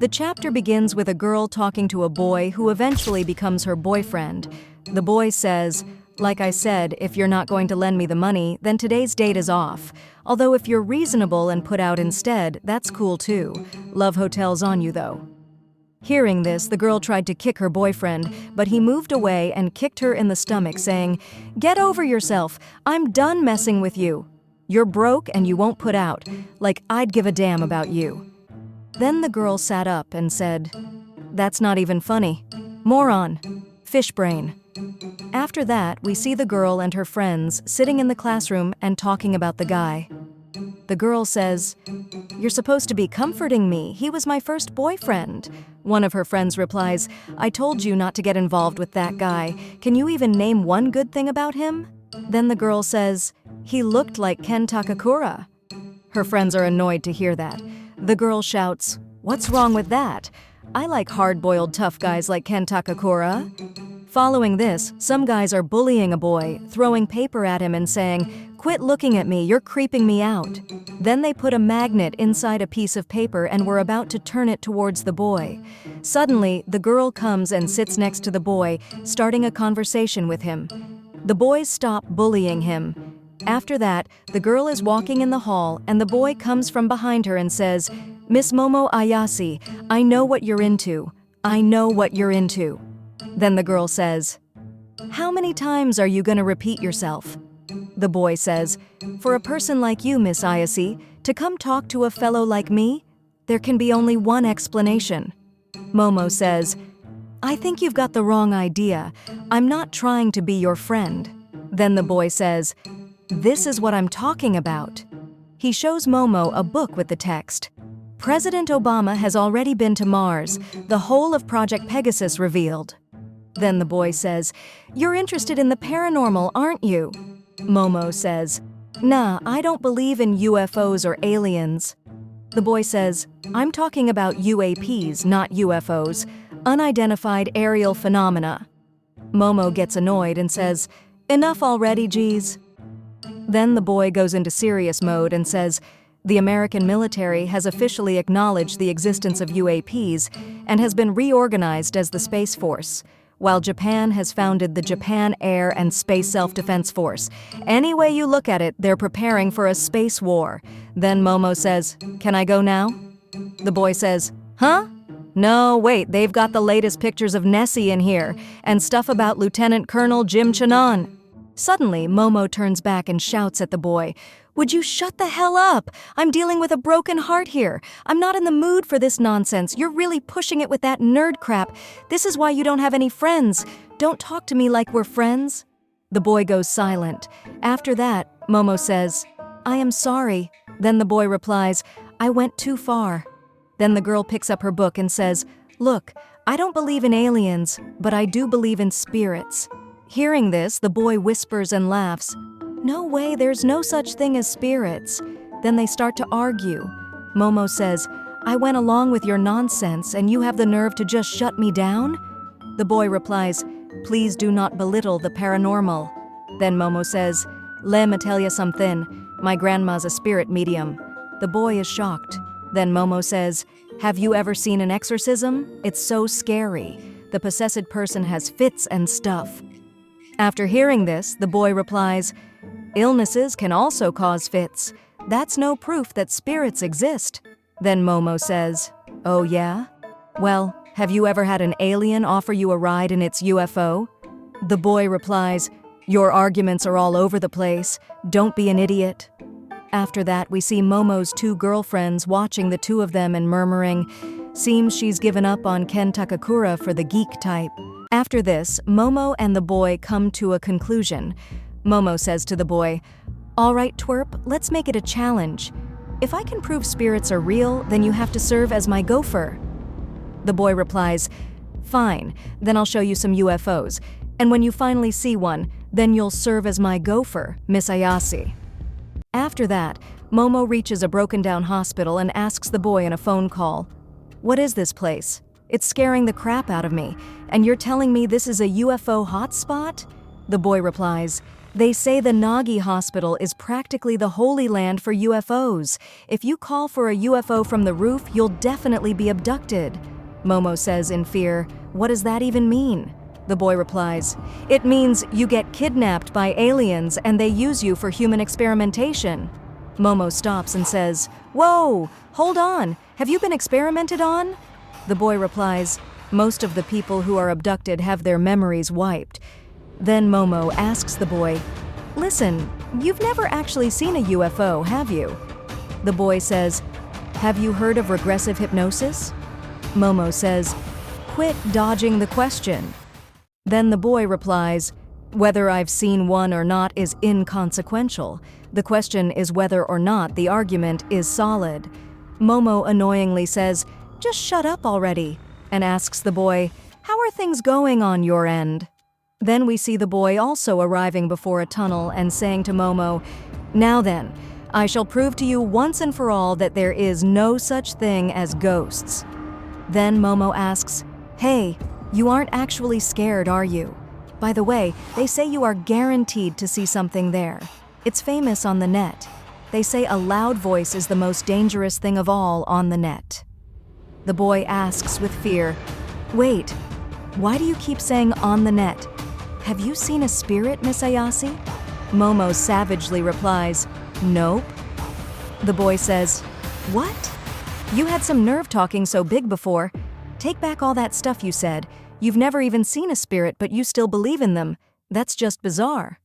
The chapter begins with a girl talking to a boy who eventually becomes her boyfriend. The boy says, "Like I said, if you're not going to lend me the money, then today's date is off. Although if you're reasonable and put out instead, that's cool too. Love hotels on you though." Hearing this, the girl tried to kick her boyfriend, but he moved away and kicked her in the stomach, saying, "Get over yourself. I'm done messing with you. You're broke and you won't put out. Like I'd give a damn about you." Then the girl sat up and said, "That's not even funny. Moron. Fish brain." After that, we see the girl and her friends sitting in the classroom and talking about the guy. The girl says, "You're supposed to be comforting me. He was my first boyfriend." One of her friends replies, "I told you not to get involved with that guy. Can you even name one good thing about him?" Then the girl says, "He looked like Ken Takakura." Her friends are annoyed to hear that. The girl shouts, "What's wrong with that? I like hard-boiled tough guys like Ken Takakura." Following this, some guys are bullying a boy, throwing paper at him and saying, "Quit looking at me, you're creeping me out." Then they put a magnet inside a piece of paper and were about to turn it towards the boy. Suddenly, the girl comes and sits next to the boy, starting a conversation with him. The boys stop bullying him. After that, the girl is walking in the hall and the boy comes from behind her and says, "Miss Momo Ayase, I know what you're into. I know what you're into." Then the girl says, "How many times are you gonna repeat yourself?" The boy says, "For a person like you, Miss Ayase, to come talk to a fellow like me, there can be only one explanation." Momo says, "I think you've got the wrong idea. I'm not trying to be your friend." Then the boy says, "This is what I'm talking about." He shows Momo a book with the text, "President Obama has already been to Mars, the whole of Project Pegasus revealed." Then the boy says, "You're interested in the paranormal, aren't you?" Momo says, "Nah, I don't believe in UFOs or aliens." The boy says, "I'm talking about UAPs, not UFOs, unidentified aerial phenomena." Momo gets annoyed and says, "Enough already, geez." Then the boy goes into serious mode and says, "The American military has officially acknowledged the existence of UAPs and has been reorganized as the Space Force, while Japan has founded the Japan Air and Space Self-Defense Force. Any way you look at it, they're preparing for a space war." Then Momo says, "Can I go now?" The boy says, "Huh? No, wait, they've got the latest pictures of Nessie in here, and stuff about Lieutenant Colonel Jim Chanan." Suddenly, Momo turns back and shouts at the boy, "Would you shut the hell up? I'm dealing with a broken heart here. I'm not in the mood for this nonsense. You're really pushing it with that nerd crap. This is why you don't have any friends. Don't talk to me like we're friends." The boy goes silent. After that, Momo says, "I am sorry." Then the boy replies, "I went too far." Then the girl picks up her book and says, "Look, I don't believe in aliens, but I do believe in spirits." Hearing this, the boy whispers and laughs, "No way, there's no such thing as spirits." Then they start to argue. Momo says, "I went along with your nonsense and you have the nerve to just shut me down?" The boy replies, "Please do not belittle the paranormal." Then Momo says, "Let me tell you something. My grandma's a spirit medium." The boy is shocked. Then Momo says, "Have you ever seen an exorcism? It's so scary. The possessed person has fits and stuff." After hearing this, the boy replies, "Illnesses can also cause fits. That's no proof that spirits exist." Then Momo says, "Oh yeah? Well, have you ever had an alien offer you a ride in its UFO?" The boy replies, "Your arguments are all over the place. Don't be an idiot." After that, we see Momo's two girlfriends watching the two of them and murmuring, "Seems she's given up on Ken Takakura for the geek type." After this, Momo and the boy come to a conclusion. Momo says to the boy, "All right, twerp, let's make it a challenge. If I can prove spirits are real, then you have to serve as my gopher." The boy replies, "Fine, then I'll show you some UFOs. And when you finally see one, then you'll serve as my gopher, Miss Ayase." After that, Momo reaches a broken-down hospital and asks the boy in a phone call, "What is this place? It's scaring the crap out of me, and you're telling me this is a UFO hotspot?" The boy replies, They say the Nagi hospital is practically the holy land for UFOs. If you call for a UFO from the roof, you'll definitely be abducted. Momo says in fear, "What does that even mean?" The boy replies, "It means you get kidnapped by aliens and they use you for human experimentation." Momo stops and says, "Whoa, hold on, have you been experimented on?" The boy replies, "Most of the people who are abducted have their memories wiped." Then Momo asks the boy, "Listen, you've never actually seen a UFO, have you?" The boy says, "Have you heard of regressive hypnosis?" Momo says, "Quit dodging the question." Then the boy replies, "Whether I've seen one or not is inconsequential. The question is whether or not the argument is solid." Momo annoyingly says, "Just shut up already," and asks the boy, "How are things going on your end?" Then we see the boy also arriving before a tunnel and saying to Momo, "Now then, I shall prove to you once and for all that there is no such thing as ghosts." Then Momo asks, "Hey, you aren't actually scared, are you? By the way, they say you are guaranteed to see something there. It's famous on the net. They say a loud voice is the most dangerous thing of all on the net." The boy asks with fear, "Wait, why do you keep saying on the net? Have you seen a spirit, Miss Ayase?" Momo savagely replies, "Nope." The boy says, "What? You had some nerve talking so big before. Take back all that stuff you said. You've never even seen a spirit, but you still believe in them. That's just bizarre."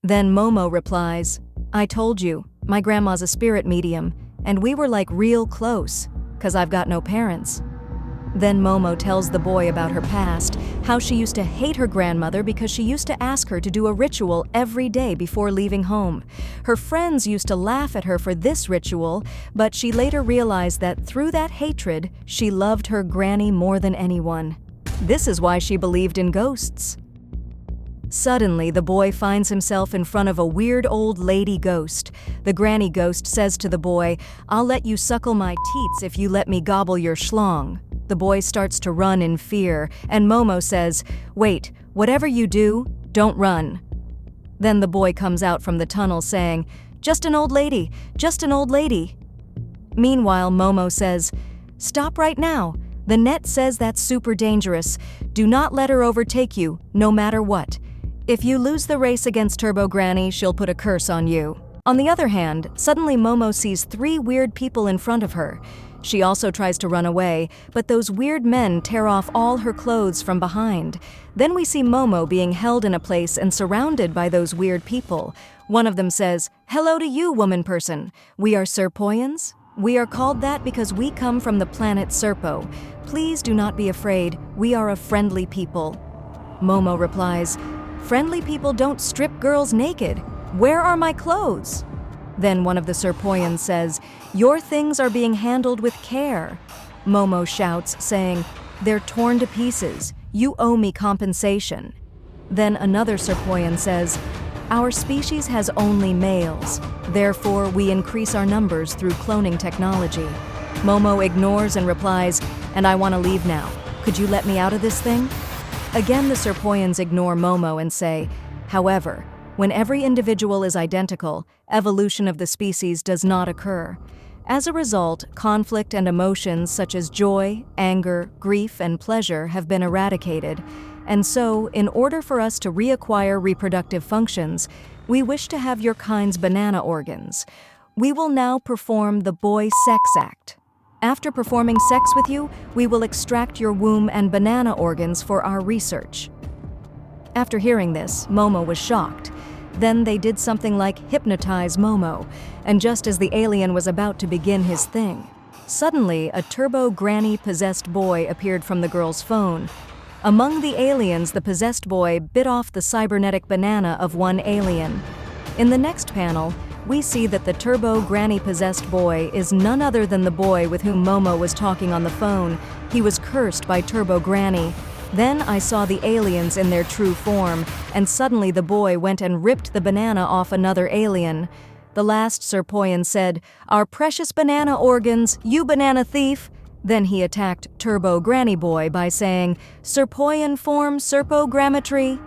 Then Momo replies, "I told you, my grandma's a spirit medium, and we were like real close, 'cause I've got no parents." Then Momo tells the boy about her past, how she used to hate her grandmother because she used to ask her to do a ritual every day before leaving home. Her friends used to laugh at her for this ritual, but she later realized that through that hatred, she loved her granny more than anyone. This is why she believed in ghosts. Suddenly, the boy finds himself in front of a weird old lady ghost. The granny ghost says to the boy, "I'll let you suckle my teats if you let me gobble your schlong." The boy starts to run in fear, and Momo says, "Wait, whatever you do, don't run." Then the boy comes out from the tunnel saying, "Just an old lady, just an old lady." Meanwhile, Momo says, "Stop right now. The net says that's super dangerous. Do not let her overtake you, no matter what. If you lose the race against Turbo Granny, she'll put a curse on you." On the other hand, suddenly Momo sees 3 weird people in front of her. She also tries to run away, but those weird men tear off all her clothes from behind. Then we see Momo being held in a place and surrounded by those weird people. One of them says, "Hello to you, woman person. We are Serpoians. We are called that because we come from the planet Serpo. Please do not be afraid. We are a friendly people." Momo replies, "Friendly people don't strip girls naked. Where are my clothes?" Then one of the Serpoians says, "Your things are being handled with care." Momo shouts, saying, "They're torn to pieces. You owe me compensation." Then another Serpoian says, "Our species has only males. Therefore, we increase our numbers through cloning technology." Momo ignores and replies, "And I want to leave now. Could you let me out of this thing?" Again, the Serpoians ignore Momo and say, "However, when every individual is identical, evolution of the species does not occur. As a result, conflict and emotions such as joy, anger, grief, and pleasure have been eradicated. And so, in order for us to reacquire reproductive functions, we wish to have your kind's banana organs. We will now perform the boy sex act. After performing sex with you, we will extract your womb and banana organs for our research." After hearing this, Momo was shocked. Then they did something like hypnotize Momo, and just as the alien was about to begin his thing, suddenly a Turbo Granny possessed boy appeared from the girl's phone. Among the aliens, the possessed boy bit off the cybernetic banana of one alien. In the next panel, we see that the Turbo Granny possessed boy is none other than the boy with whom Momo was talking on the phone. He was cursed by Turbo Granny. Then I saw the aliens in their true form, and suddenly the boy went and ripped the banana off another alien. The last Serpoian said, "Our precious banana organs, you banana thief!" Then he attacked Turbo Granny Boy by saying, "Serpoian form Serpogrammetry."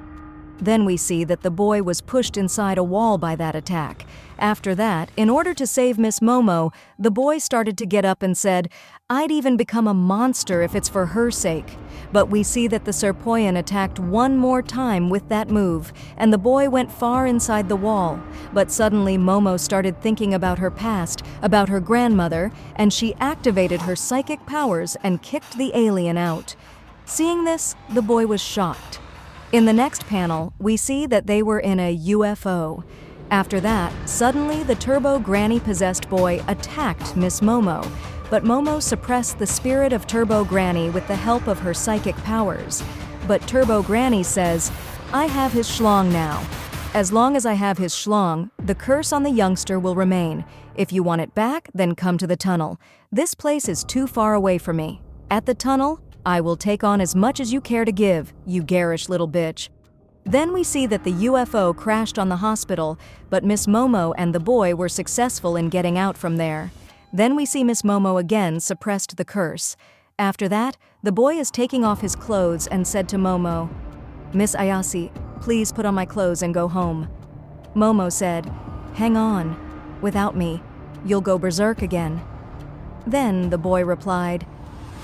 Then we see that the boy was pushed inside a wall by that attack. After that, in order to save Miss Momo, the boy started to get up and said, "I'd even become a monster if it's for her sake." But we see that the Serpoyan attacked one more time with that move, and the boy went far inside the wall. But suddenly Momo started thinking about her past, about her grandmother, and she activated her psychic powers and kicked the alien out. Seeing this, the boy was shocked. In the next panel, we see that they were in a UFO. After that, suddenly the Turbo Granny-possessed boy attacked Miss Momo, but Momo suppressed the spirit of Turbo Granny with the help of her psychic powers. But Turbo Granny says, "I have his schlong now. As long as I have his schlong, the curse on the youngster will remain. If you want it back, then come to the tunnel. This place is too far away for me. At the tunnel, I will take on as much as you care to give, you garish little bitch." Then we see that the UFO crashed on the hospital, but Miss Momo and the boy were successful in getting out from there. Then we see Miss Momo again suppressed the curse. After that, the boy is taking off his clothes and said to Momo, "Miss Ayase, please put on my clothes and go home." Momo said, "Hang on. Without me, you'll go berserk again." Then the boy replied,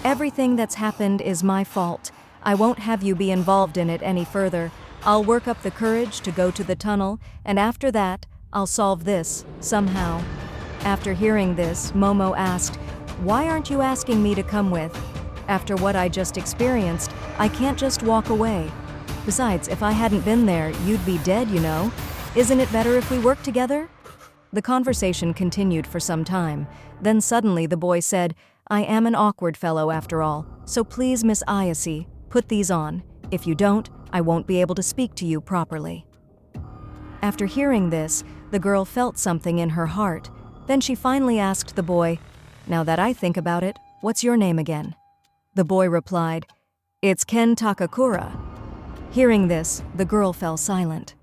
"Everything that's happened is my fault. I won't have you be involved in it any further. I'll work up the courage to go to the tunnel, and after that, I'll solve this, somehow." After hearing this, Momo asked, "Why aren't you asking me to come with? After what I just experienced, I can't just walk away. Besides, if I hadn't been there, you'd be dead, you know. Isn't it better if we work together?" The conversation continued for some time. Then suddenly the boy said, "I am an awkward fellow after all, so please, Miss Ayase, put these on. If you don't, I won't be able to speak to you properly." After hearing this, the girl felt something in her heart. Then she finally asked the boy, "Now that I think about it, what's your name again?" The boy replied, "It's Ken Takakura." Hearing this, the girl fell silent.